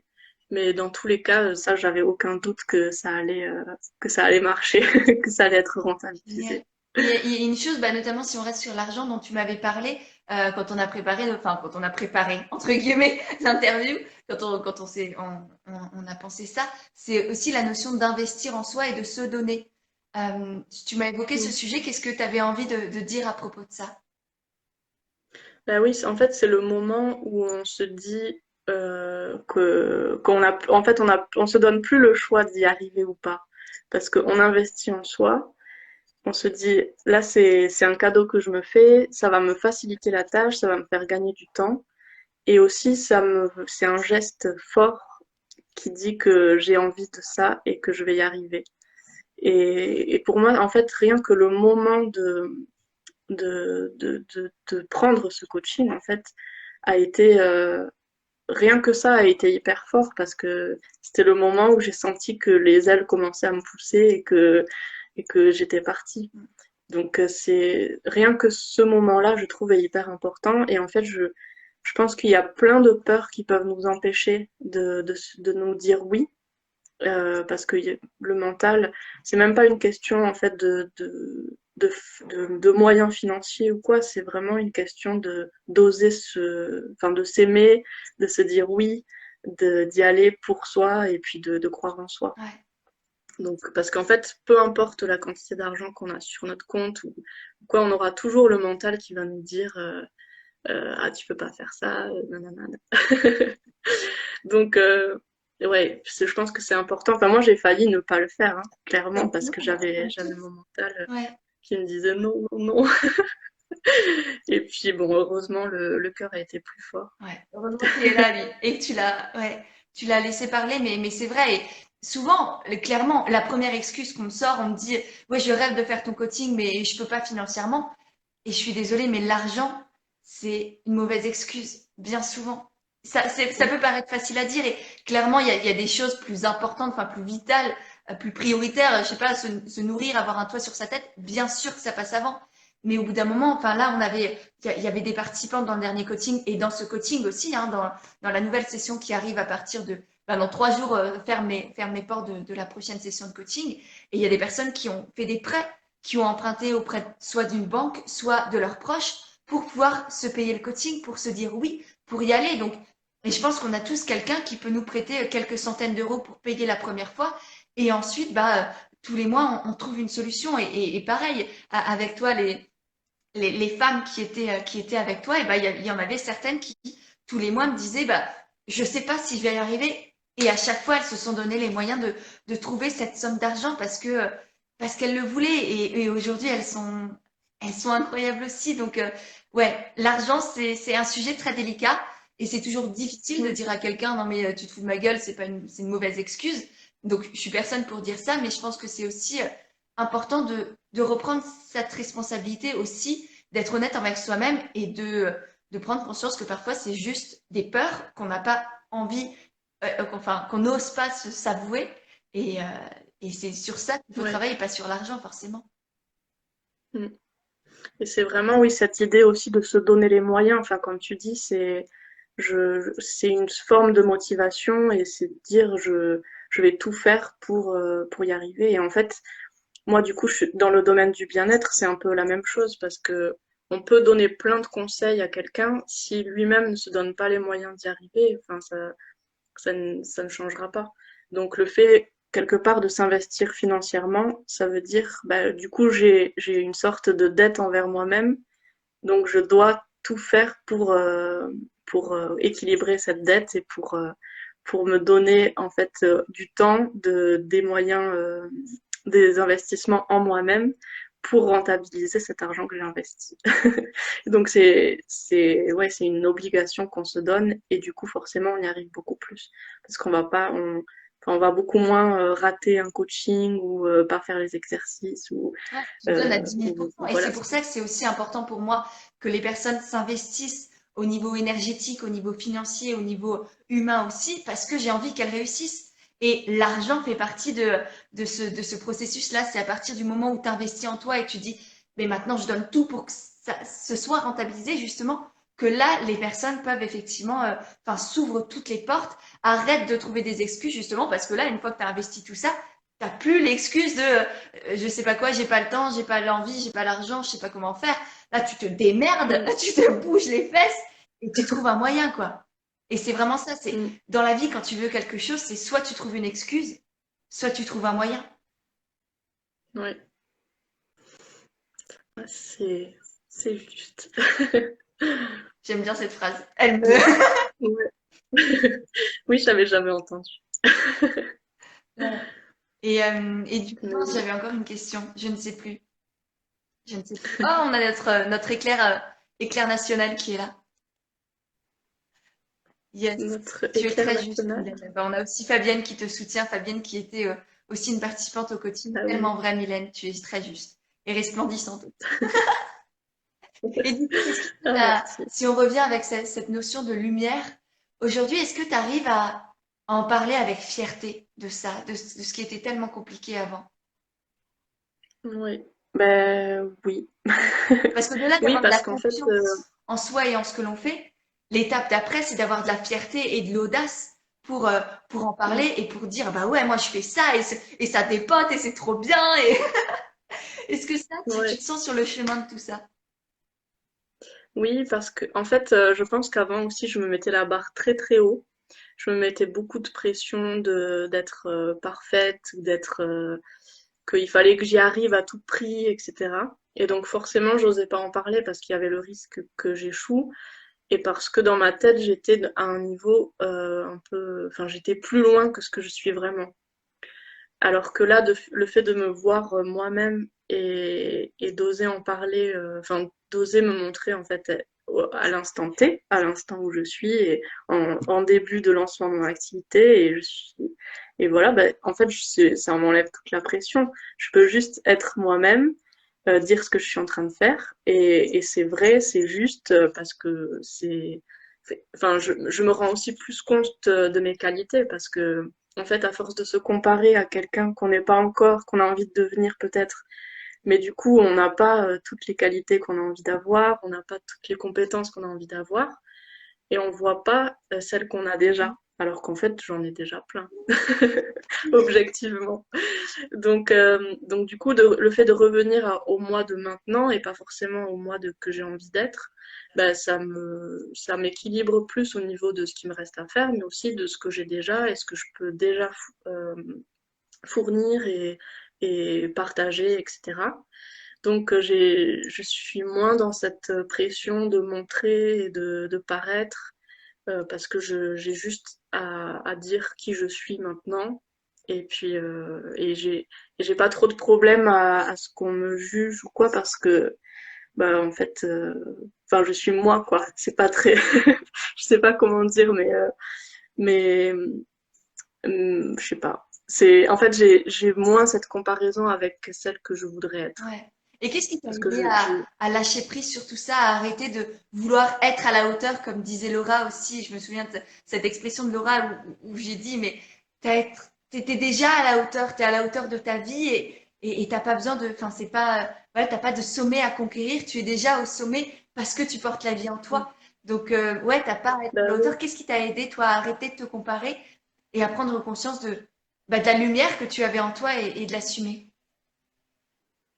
mais dans tous les cas, ça, j'avais aucun doute que ça allait marcher, que ça allait être Génial. rentabilisé. Il y a une chose, notamment si on reste sur l'argent dont tu m'avais parlé quand on a préparé entre guillemets l'interview, on a pensé ça, c'est aussi la notion d'investir en soi et de se donner. Tu m'as évoqué ce Mm. sujet, qu'est-ce que tu avais envie de dire à propos de ça? Bah oui, en fait, c'est le moment où on se dit que qu'on a, en fait, on se donne plus le choix d'y arriver ou pas, parce qu'on investit en soi. On se dit, là, c'est un cadeau que je me fais, ça va me faciliter la tâche, ça va me faire gagner du temps, et aussi c'est un geste fort qui dit que j'ai envie de ça et que je vais y arriver. Et pour moi, en fait, rien que le moment de prendre ce coaching, en fait, a été, rien que ça a été hyper fort parce que c'était le moment où j'ai senti que les ailes commençaient à me pousser et que j'étais partie. Donc c'est rien que ce moment-là, je trouve, est hyper important. Et en fait, je pense qu'il y a plein de peurs qui peuvent nous empêcher de nous dire oui. Parce que le mental, c'est même pas une question en fait de moyens financiers ou quoi, c'est vraiment une question de d'oser enfin de s'aimer, de se dire oui, d'y aller pour soi et puis de croire en soi. Ouais. Donc, parce qu'en fait, peu importe la quantité d'argent qu'on a sur notre compte ou quoi, on aura toujours le mental qui va nous dire ah tu peux pas faire ça, nanana. Donc ouais, je pense que c'est important. Enfin moi j'ai failli ne pas le faire, hein, clairement, parce que j'avais mon mental Ouais. qui me disait non, non, non. Et puis bon, heureusement le cœur a été plus fort. Ouais, heureusement qu'il est là, lui, et que ouais, tu l'as laissé parler, mais c'est vrai. Et souvent, clairement, la première excuse qu'on me sort, on me dit, ouais, je rêve de faire ton coaching, mais je peux pas financièrement. Et je suis désolée, mais l'argent, c'est une mauvaise excuse, bien souvent. Ça peut paraître facile à dire, et clairement, il y a des choses plus importantes, enfin, plus vitales, plus prioritaires. Je sais pas, se nourrir, avoir un toit sur sa tête, bien sûr que ça passe avant. Mais au bout d'un moment, enfin là, il y avait des participants dans le dernier coaching et dans ce coaching aussi, hein, dans la nouvelle session qui arrive à partir de, ben, dans 3 jours, faire mes portes de la prochaine session de coaching. Et il y a des personnes qui ont fait des prêts, qui ont emprunté auprès soit d'une banque, soit de leurs proches pour pouvoir se payer le coaching, pour se dire oui, pour y aller. Donc, et je pense qu'on a tous quelqu'un qui peut nous prêter quelques centaines d'euros pour payer la première fois. Et ensuite, bah, tous les mois, on trouve une solution. Et pareil, avec toi, les femmes qui étaient avec toi, et ben, il y en avait certaines qui, tous les mois, me disaient, bah, je sais pas si je vais y arriver. Et à chaque fois, elles se sont donné les moyens de trouver cette somme d'argent parce qu'elles le voulaient. Et aujourd'hui, elles sont incroyables aussi. Donc, ouais, l'argent, c'est un sujet très délicat. Et c'est toujours difficile de Mm. dire à quelqu'un, non, mais tu te fous de ma gueule, c'est une mauvaise excuse. Donc, je suis personne pour dire ça, mais je pense que c'est aussi important de reprendre cette responsabilité aussi, d'être honnête envers soi-même et de prendre conscience que parfois c'est juste des peurs qu'on n'a pas envie, enfin qu'on n'ose pas s'avouer. Et, euh, et c'est sur ça qu'il faut Ouais. travailler, pas sur l'argent forcément. Mm. Et c'est vraiment, oui, cette idée aussi de se donner les moyens. Enfin, comme tu dis, c'est une forme de motivation et c'est de dire je vais tout faire pour y arriver. Et en fait, moi, du coup, je suis dans le domaine du bien-être, c'est un peu la même chose parce que on peut donner plein de conseils à quelqu'un si lui-même ne se donne pas les moyens d'y arriver. Enfin, ça ne changera pas. Donc, le fait quelque part de s'investir financièrement, ça veut dire, bah, du coup, j'ai une sorte de dette envers moi-même, donc je dois tout faire pour équilibrer cette dette et pour me donner en fait du temps, des moyens, des investissements en moi-même pour rentabiliser cet argent que j'ai investi. Donc ouais, c'est une obligation qu'on se donne et du coup forcément on y arrive beaucoup plus parce qu'on va pas enfin, on va beaucoup moins rater un coaching ou pas faire les exercices Ouais, je donne à 10 000 ou Et c'est voilà. pour ça que c'est aussi important pour moi que les personnes s'investissent au niveau énergétique, au niveau financier, au niveau humain aussi, parce que j'ai envie qu'elles réussissent. Et l'argent fait partie de ce processus-là. C'est à partir du moment où tu investis en toi et que tu dis, mais maintenant je donne tout pour que ça se soit rentabilisé, justement, que là, les personnes peuvent effectivement, enfin, s'ouvrent toutes les portes, arrêtent de trouver des excuses, justement, parce que là, une fois que tu as investi tout ça, t'as plus l'excuse de je sais pas quoi, j'ai pas le temps, j'ai pas l'envie, j'ai pas l'argent, je sais pas comment faire. Là, tu te démerdes, Mm, là, tu te bouges les fesses et tu trouves un moyen, quoi. Et c'est vraiment ça, c'est mm. dans la vie, quand tu veux quelque chose, c'est soit tu trouves une excuse, soit tu trouves un moyen. Ouais, ouais, c'est juste. J'aime bien cette phrase. Elle me... Ouais. Ouais. Oui, je l'avais jamais entendu. Ouais. Et du coup, Mais mince, oui. j'avais encore une question. Je ne sais plus. Je ne sais plus. Oh, on a notre éclair, éclair national qui est là. Yes. Notre Tu es éclair très juste, national. Mylène. Ben, on a aussi Fabienne qui te soutient. Fabienne qui était aussi une participante au coaching. Ah oui. Tellement vrai, Mylène. Tu es très juste. Et resplendissante. Et du coup, est-ce que Ah, merci. si on revient avec cette notion de lumière, aujourd'hui, est-ce que tu arrives à en parler avec fierté de ça, de ce qui était tellement compliqué avant? Oui. Ben oui. Parce qu'au-delà Oui, d'avoir de la parce qu'en fait, confiance en soi et en ce que l'on fait, l'étape d'après, c'est d'avoir de la fierté et de l'audace pour en mm, parler et pour dire, bah ouais, moi je fais ça et ça dépote et c'est trop bien. Et est-ce que ça, tu ouais. te sens sur le chemin de tout ça? Oui, parce que en fait, je pense qu'avant aussi, je me mettais la barre très très haut. Je me mettais beaucoup de pression de d'être parfaite, ou d'être qu'il fallait que j'y arrive à tout prix, etc. Et donc forcément, j'osais pas en parler parce qu'il y avait le risque que j'échoue et parce que dans ma tête, j'étais à un niveau un peu, enfin, j'étais plus loin que ce que je suis vraiment. Alors que là, le fait de me voir moi-même et d'oser en parler, enfin, d'oser me montrer en fait à l'instant T, à l'instant où je suis, et en début de lancement de mon activité, et voilà, bah, en fait, ça m'enlève toute la pression. Je peux juste être moi-même, dire ce que je suis en train de faire, et c'est vrai, c'est juste, parce que enfin, je me rends aussi plus compte de mes qualités, parce que en fait, à force de se comparer à quelqu'un qu'on n'est pas encore, qu'on a envie de devenir peut-être, mais du coup, on n'a pas toutes les qualités qu'on a envie d'avoir, on n'a pas toutes les compétences qu'on a envie d'avoir, et on voit pas celles qu'on a déjà, alors qu'en fait, j'en ai déjà plein, objectivement. Donc du coup, le fait de revenir au mois de maintenant et pas forcément au mois que j'ai envie d'être, bah, ça m'équilibre plus au niveau de ce qui me reste à faire, mais aussi de ce que j'ai déjà et ce que je peux déjà fournir et partager, etc. Donc je suis moins dans cette pression de montrer et de paraître parce que j'ai juste à dire qui je suis maintenant. Et puis, j'ai pas trop de problème à ce qu'on me juge ou quoi, parce que, bah, en fait, enfin, je suis moi, quoi. C'est pas très, je sais pas comment dire, mais, je sais pas. En fait, j'ai moins cette comparaison avec celle que je voudrais être. Ouais. Et qu'est-ce qui t'a Parce que aidé à lâcher prise sur tout ça, à arrêter de vouloir être à la hauteur, comme disait Laura aussi. Je me souviens de cette expression de Laura où j'ai dit, mais t'étais déjà à la hauteur, t'es à la hauteur de ta vie et t'as pas besoin de, enfin, c'est pas, voilà, t'as pas de sommet à conquérir, tu es déjà au sommet parce que tu portes la vie en toi. Donc, ouais, t'as pas à être à bah la oui. hauteur. Qu'est-ce qui t'a aidé, toi, à arrêter de te comparer et à prendre conscience de la lumière que tu avais en toi et de l'assumer?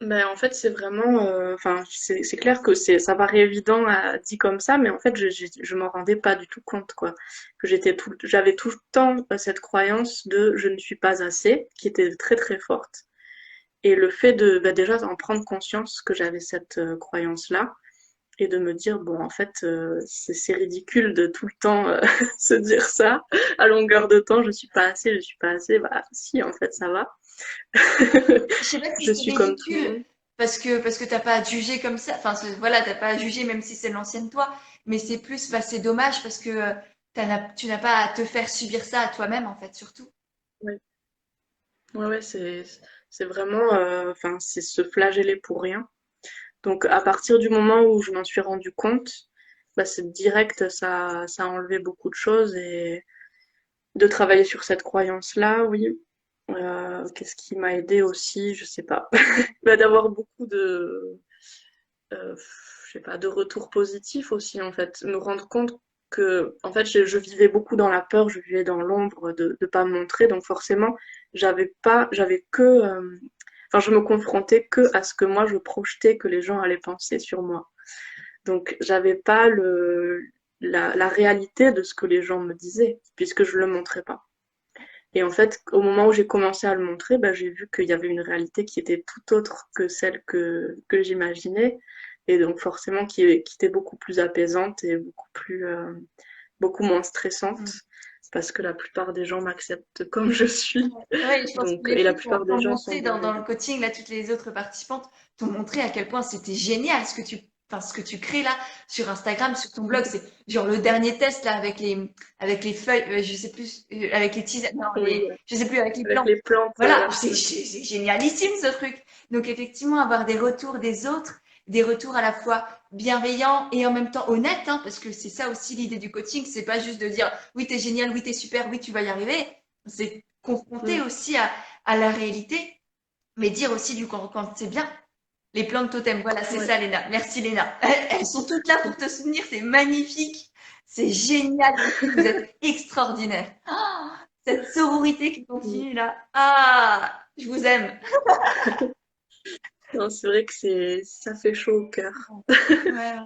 Ben, en fait, c'est vraiment, enfin, c'est clair que ça paraît évident dit comme ça, mais en fait, je m'en rendais pas du tout compte, quoi. Que j'avais tout le temps cette croyance de je ne suis pas assez, qui était très très forte. Et le fait de, bah, déjà, en prendre conscience que j'avais cette croyance-là, et de me dire, bon, en fait, c'est ridicule de tout le temps se dire ça, à longueur de temps, je suis pas assez, bah, si, en fait, ça va. Je sais pas si Je c'est suis comme tout le ridicule monde. parce que t'as pas à te juger comme ça. Enfin, voilà, t'as pas à juger même si c'est l'ancienne toi. Mais c'est plus, bah, c'est dommage parce que tu n'as pas à te faire subir ça à toi-même en fait, surtout. Ouais. Ouais, ouais, c'est vraiment, enfin, c'est se flageller pour rien. Donc, à partir du moment où je m'en suis rendu compte, bah, c'est direct, ça a enlevé beaucoup de choses et de travailler sur cette croyance-là, oui. Qu'est-ce qui m'a aidé aussi, je sais pas. Bah, d'avoir beaucoup euh, je sais pas, de retours positifs aussi, en fait. Me rendre compte que, en fait, je vivais beaucoup dans la peur, je vivais dans l'ombre de ne pas me montrer, donc forcément, j'avais que, enfin, je me confrontais que à ce que moi je projetais que les gens allaient penser sur moi. Donc, j'avais pas la réalité de ce que les gens me disaient, puisque je le montrais pas. Et en fait, au moment où j'ai commencé à le montrer, bah, j'ai vu qu'il y avait une réalité qui était tout autre que celle que j'imaginais. Et donc forcément qui était beaucoup plus apaisante et beaucoup moins stressante. Mm. Parce que la plupart des gens m'acceptent comme je suis. Ouais, je pense que Donc, les et la filles plupart des t'ont gens sont montré dans le bienveillants. coaching, là, toutes les autres participantes t'ont montré à quel point c'était génial ce que tu crées là sur Instagram, sur ton blog. C'est genre le dernier test là avec les feuilles, je sais plus, avec les tisanes, non, Oui, je sais plus, avec les avec plantes. les plantes. Voilà, c'est génialissime ce truc. Donc effectivement, avoir des retours des autres, des retours à la fois bienveillants et en même temps honnêtes, hein, parce que c'est ça aussi l'idée du coaching, c'est pas juste de dire oui t'es génial, oui t'es super, oui tu vas y arriver. C'est confronter Mm. aussi à la réalité, mais dire aussi du quand c'est bien. Les plantes totems, voilà, c'est Ouais. ça, Léna. Merci, Léna. Elles sont toutes là pour te soutenir, c'est magnifique. C'est génial, les filles, vous êtes extraordinaires. Oh, cette sororité qui Mm. continue là. Ah, je vous aime. Non, c'est vrai que ça fait chaud au cœur. Ouais.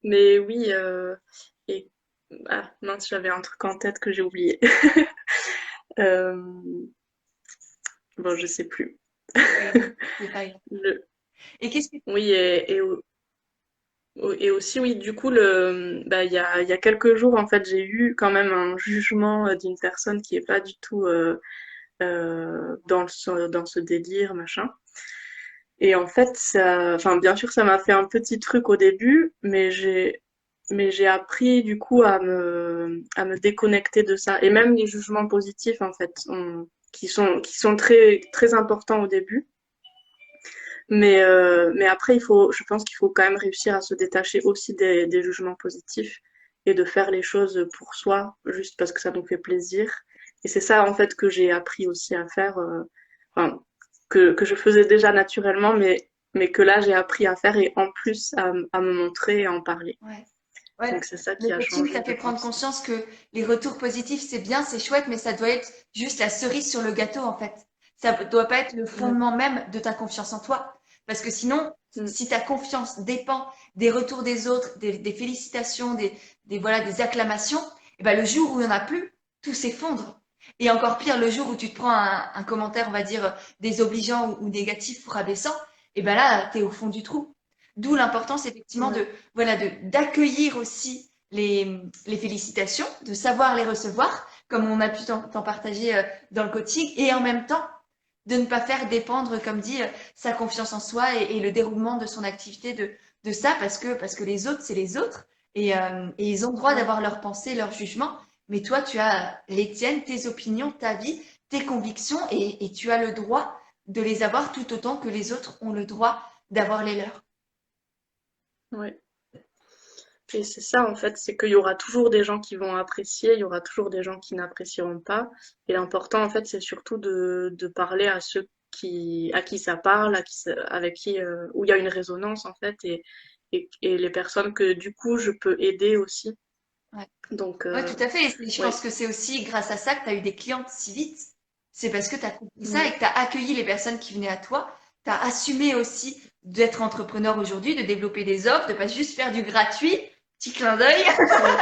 Mais oui, et ah mince, j'avais un truc en tête que j'ai oublié. Euh, bon, je sais plus. C'est pas grave. C'est pas grave. Le, Et qu'est-ce que oui, et aussi, oui, du coup, il y a quelques jours, en fait, j'ai eu quand même un jugement d'une personne qui est pas du tout dans ce délire, machin. Et en fait, enfin, bien sûr, ça m'a fait un petit truc au début, mais j'ai appris du coup à me déconnecter de ça. Et même les jugements positifs, en fait, qui sont très, très importants au début. Mais après, je pense qu'il faut quand même réussir à se détacher aussi des jugements positifs et de faire les choses pour soi, juste parce que ça nous fait plaisir. Et c'est ça, en fait, que j'ai appris aussi à faire, enfin, que je faisais déjà naturellement, mais que là, j'ai appris à faire et en plus à me montrer et à en parler. Ouais. Ouais. Donc, c'est ça Le qui a coaching changé, t'a je fait prendre pense. conscience que les retours positifs, c'est bien, c'est chouette, mais ça doit être juste la cerise sur le gâteau, en fait. Ça doit pas être le Mm, fondement même de ta confiance en toi. Parce que sinon, mm, si ta confiance dépend des retours des autres, des félicitations, voilà, des acclamations, et ben le jour où il n'y en a plus, tout s'effondre. Et encore pire, le jour où tu te prends un commentaire, on va dire, désobligeant ou négatif ou rabaissant, et ben là, tu es au fond du trou. D'où l'importance, effectivement, ouais, voilà, d'accueillir aussi les félicitations, de savoir les recevoir, comme on a pu t'en partager dans le coaching, et en même temps de ne pas faire dépendre, comme dit, sa confiance en soi et le déroulement de son activité de ça, parce que les autres, c'est les autres, et ils ont le droit ouais, d'avoir leurs pensées, leurs jugements, mais toi, tu as les tiennes, tes opinions, ta vie, tes convictions, et tu as le droit de les avoir tout autant que les autres ont le droit d'avoir les leurs. ouais. Et c'est ça, en fait, c'est qu'il y aura toujours des gens qui vont apprécier, il y aura toujours des gens qui n'apprécieront pas. Et l'important, en fait, c'est surtout de parler à ceux à qui ça parle, avec qui, où il y a une résonance, en fait, et les personnes que, du coup, je peux aider aussi. Ouais. Donc, Ouais, tout à fait. Et je pense ouais, que c'est aussi grâce à ça que tu as eu des clientes si vite. C'est parce que tu as compris ça et ouais, que tu as accueilli les personnes qui venaient à toi. Tu as assumé aussi d'être entrepreneur aujourd'hui, de développer des offres, de pas juste faire du gratuit. Petit clin d'œil. ouais.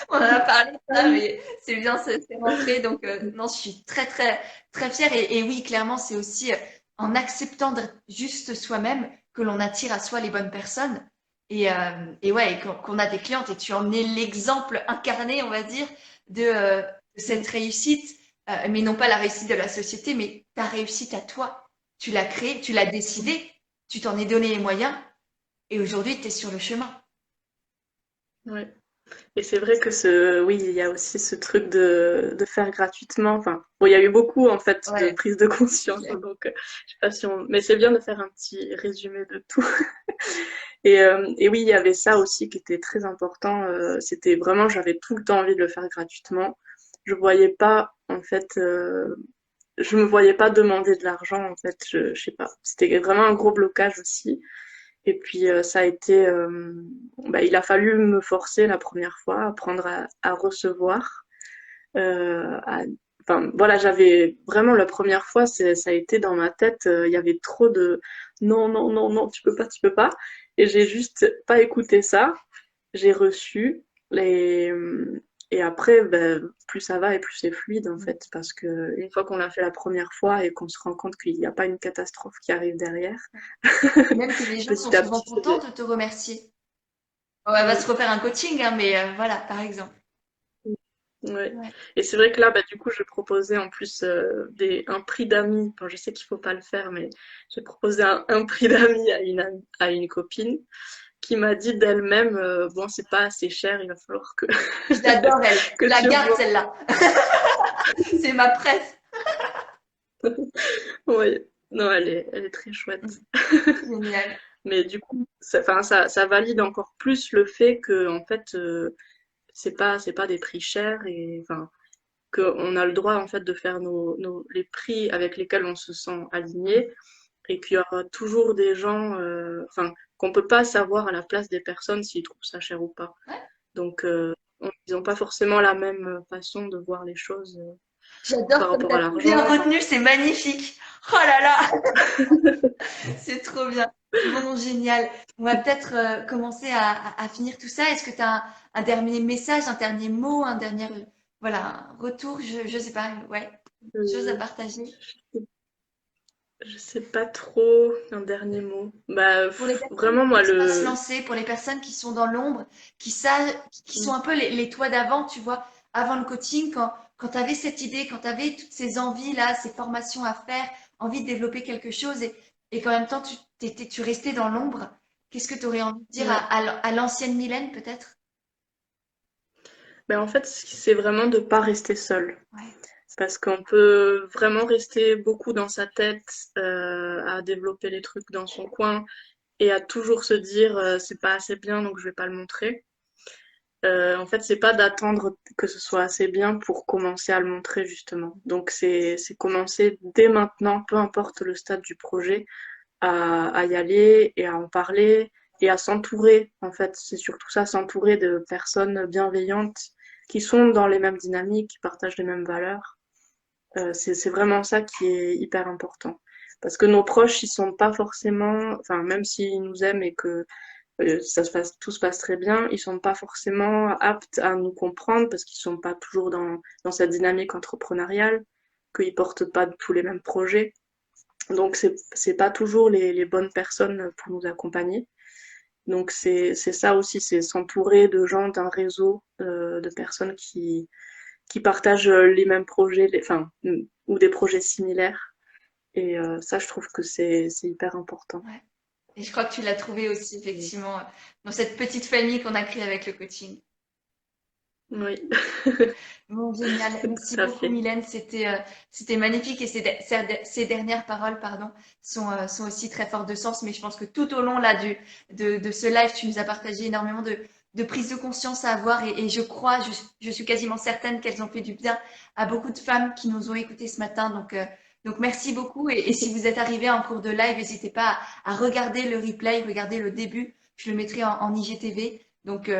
On en a parlé de Ah ça, oui. mais c'est bien, c'est rentré. Donc, non, je suis très, très, très fière. Et oui, clairement, c'est aussi en acceptant d'être juste soi-même que l'on attire à soi les bonnes personnes. Et ouais, et qu'on a des clientes. Et tu en es l'exemple incarné, on va dire, de cette réussite. Mais non pas la réussite de la société, mais ta réussite à toi. Tu l'as créée, tu l'as décidé, tu t'en es donné les moyens. Et aujourd'hui, tu es sur le chemin. Ouais. Et c'est vrai que oui, il y a aussi ce truc de faire gratuitement. Enfin, bon, il y a eu beaucoup en fait de Ouais. prise de conscience, donc je sais pas si on, mais c'est bien de faire un petit résumé de tout. Et oui, il y avait ça aussi qui était très important. C'était vraiment, j'avais tout le temps envie de le faire gratuitement. Je voyais pas, en fait, je me voyais pas demander de l'argent, en fait. Je sais pas. C'était vraiment un gros blocage aussi. Et puis ça a été, il a fallu me forcer la première fois, apprendre à recevoir. À- Enfin voilà, j'avais vraiment la première fois, ça a été dans ma tête, il y avait trop de non, non, non, non, tu peux pas, tu peux pas. Et j'ai juste pas écouté ça. J'ai reçu les, Et après, ben, plus ça va et plus c'est fluide en fait, parce que une fois qu'on l'a fait la première fois et qu'on se rend compte qu'il n'y a pas une catastrophe qui arrive derrière, Et même que les gens sont petit à souvent petit, contents de te remercier. On va se oui, refaire un coaching, hein, mais voilà, par exemple. ouais. Ouais. Et c'est vrai que là, bah, du coup, je proposais en plus un prix d'amis. Bon, je sais qu'il faut pas le faire, mais j'ai proposé un prix d'amis à une copine qui m'a dit d'elle-même, bon, c'est pas assez cher, il va falloir que, Je l'adore, elle. que Je la tu garde, vois. celle-là. C'est ma presse. Oui, non, elle est très chouette. Génial. Mais du coup, enfin, ça valide encore plus le fait que, en fait, c'est pas des prix chers et, enfin, qu'on a le droit, en fait, de faire les prix avec lesquels on se sent aligné et qu'il y aura toujours des gens, enfin, qu'on peut pas savoir à la place des personnes s'ils trouvent ça cher ou pas. Ouais. Donc, ils n'ont pas forcément la même façon de voir les choses par J'adore comme tu rapport à as tout bien l'argent. retenu, c'est magnifique. Oh là là, c'est trop bien. Bon, génial. On va peut-être commencer à finir tout ça. Est-ce que tu as un dernier message, un dernier mot, un dernier voilà, un retour, je sais pas, ouais, chose à Euh, partager. je sais pas trop un dernier mot. Bah, Pour les personnes vraiment, qui moi, osent pas se lancer, pour les personnes qui sont dans l'ombre, qui sont un peu les toi d'avant, tu vois, avant le coaching, quand tu avais cette idée, quand tu avais toutes ces envies-là, ces formations à faire, envie de développer quelque chose et qu'en même temps tu restais dans l'ombre, qu'est-ce que tu aurais envie de dire ouais. à l'ancienne Mylène peut-être? Ben, en fait, c'est vraiment de pas rester seul. Ouais. Parce qu'on peut vraiment rester beaucoup dans sa tête, à développer les trucs dans son coin et à toujours se dire c'est pas assez bien donc je vais pas le montrer. En fait, c'est pas d'attendre que ce soit assez bien pour commencer à le montrer justement. Donc c'est commencer dès maintenant, peu importe le stade du projet, à y aller et à en parler et à s'entourer. En fait, c'est surtout ça, s'entourer de personnes bienveillantes qui sont dans les mêmes dynamiques, qui partagent les mêmes valeurs. C'est vraiment ça qui est hyper important. Parce que nos proches, ils sont pas forcément, enfin, même s'ils nous aiment et que tout se passe très bien, ils sont pas forcément aptes à nous comprendre parce qu'ils sont pas toujours dans cette dynamique entrepreneuriale, qu'ils portent pas tous les mêmes projets. Donc, c'est pas toujours les bonnes personnes pour nous accompagner. Donc, c'est ça aussi, c'est s'entourer de gens, d'un réseau de personnes qui partagent les mêmes projets, enfin, ou des projets similaires. Et ça, je trouve que c'est hyper important. Ouais. Et je crois que tu l'as trouvé aussi effectivement dans cette petite famille qu'on a créée avec le coaching. Oui, Bon, génial. Merci tout à beaucoup, fait. Mylène. C'était magnifique et ces dernières paroles, pardon, sont aussi très fortes de sens. Mais je pense que tout au long là de ce live, tu nous as partagé énormément de prise de conscience à avoir et je crois, je suis quasiment certaine qu'elles ont fait du bien à beaucoup de femmes qui nous ont écoutés ce matin. Donc merci beaucoup. Et si vous êtes arrivé en cours de live, n'hésitez pas à regarder le replay, regarder le début. Je le mettrai en IGTV. Donc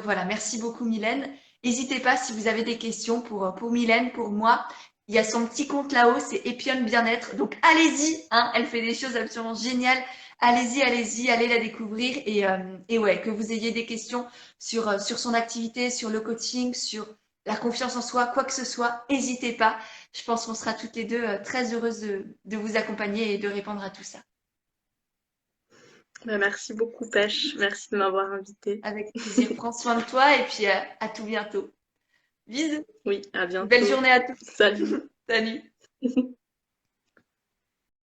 voilà, merci beaucoup, Mylène. N'hésitez pas si vous avez des questions pour Mylène, pour moi. Il y a son petit compte là-haut, c'est Epion Bien-être. Donc allez-y, hein, elle fait des choses absolument géniales. Allez-y, allez-y, allez la découvrir. Et ouais, que vous ayez des questions sur son activité, sur le coaching, sur la confiance en soi, quoi que ce soit, n'hésitez pas. Je pense qu'on sera toutes les deux très heureuses de vous accompagner et de répondre à tout ça. Ben, merci beaucoup, Pêche. Merci de m'avoir invitée. Avec plaisir. Prends soin de toi et puis à tout bientôt. Bisous. Oui, à Belle bientôt. journée à tous. Salut. Salut.